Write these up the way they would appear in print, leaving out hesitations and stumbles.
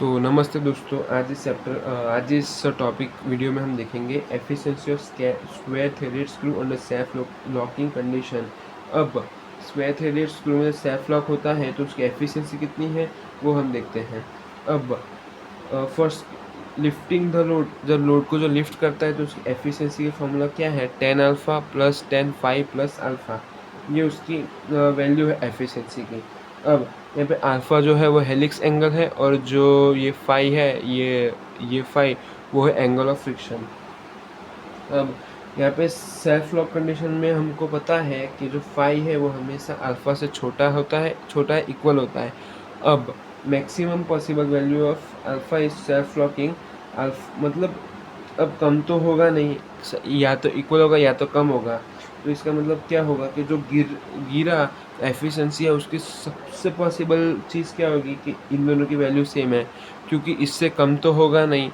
तो नमस्ते दोस्तों, आज इस टॉपिक वीडियो में हम देखेंगे efficiency of square threaded screw under self locking condition. अब स्क्वायर थ्रेडेड स्क्रू में सेल्फ लॉक होता है तो उसकी एफिशिएंसी कितनी है वो हम देखते हैं। अब फर्स्ट लिफ्टिंग द लोड, जब लोड को जो लिफ्ट करता है तो उसकी एफिशिएंसी का फॉर्मूला क्या है, 10 alpha plus 10 phi plus alpha. ये उसकी वैल्यू है एफिशिएंसी की। अब यहाँ पे अल्फ़ा जो है वो हेलिक्स एंगल है और जो ये फाई है, ये फाई वो है एंगल ऑफ फ्रिक्शन। अब यहाँ पे सेल्फ लॉक कंडीशन में हमको पता है कि जो फाई है वो हमेशा अल्फ़ा से छोटा है इक्वल होता है। अब maximum possible value of alpha is self locking. मतलब अब कम तो होगा नहीं, या तो इक्वल होगा या तो कम होगा। तो इसका मतलब क्या होगा कि जो गिरा एफिशिएंसी है उसकी सबसे पॉसिबल चीज़ क्या होगी कि इन दोनों की वैल्यू सेम है, क्योंकि इससे कम तो होगा नहीं,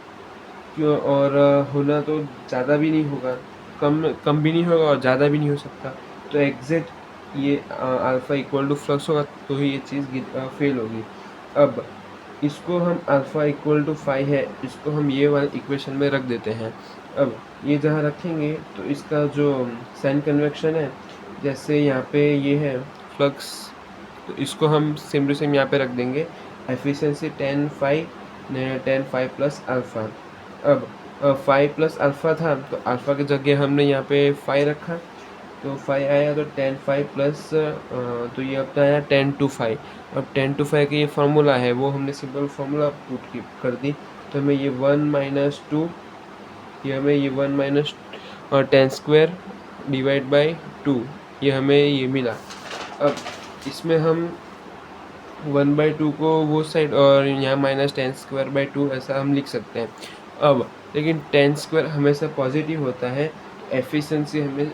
क्यों, और होना तो ज़्यादा भी नहीं होगा, कम कम भी नहीं होगा और ज़्यादा भी नहीं हो सकता। तो एग्जैक्ट ये अल्फ़ा इक्वल टू फ्लक्स होगा तो ही ये चीज़ फेल होगी। अब इसको हम अल्फ़ा इक्वल टू फाइव है, इसको हम ये वाले इक्वेशन में रख देते हैं। अब ये जहाँ रखेंगे तो इसका जो साइन कन्वेक्शन है, जैसे यहाँ पे ये है फ्लक्स, तो इसको हम सेम टू सेम यहाँ पे रख देंगे। Efficiency 10 five plus alpha. अब फाइव प्लस अल्फ़ा था तो अल्फ़ा की जगह हमने यहाँ पे फाइव रखा, तो फाइव आया तो 10 फाइव प्लस, तो ये अपना आया 10 to 5। अब 10 to 5 का ये फार्मूला है वो हमने सिंपल फार्मूला पुट कर दी, तो हमें ये 1 - 2, ये हमें ये 1 - और 10² डिवाइड बाई 2, ये हमें ये मिला। अब इसमें हम 1/2 को वो साइड और यहाँ -10²/2 ऐसा हम लिख सकते हैं। अब लेकिन 10² हमेशा पॉजिटिव होता है, एफिशिएंसी हमें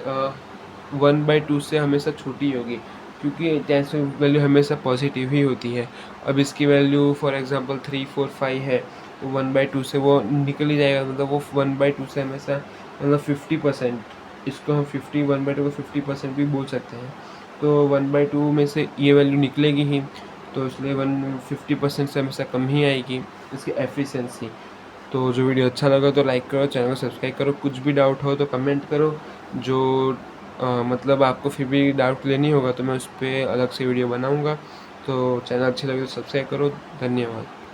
1/2 से हमेशा छोटी होगी, क्योंकि 10 वैल्यू हमेशा पॉजिटिव ही होती है। अब इसकी वैल्यू फॉर एग्जांपल 3 4 5 है, तो 1/2 से वो निकल ही जाएगा, मतलब वो 1/2 से हमेशा मतलब 50%, इसको हम 1/2 को 50% भी बोल सकते हैं। तो 1/2 में से ये वैल्यू निकलेगी ही, तो इसलिए 150% से हमेशा कम ही आएगी इसकी एफिशिएंसी। तो जो वीडियो अच्छा लगा तो लाइक करो, चैनल को सब्सक्राइब करो, कुछ भी डाउट हो तो कमेंट करो। जो मतलब आपको फिर भी डाउट लेनी होगा तो मैं उस पर अलग से वीडियो बनाऊँगा। तो चैनल अच्छी लगे तो सब्सक्राइब करो। धन्यवाद।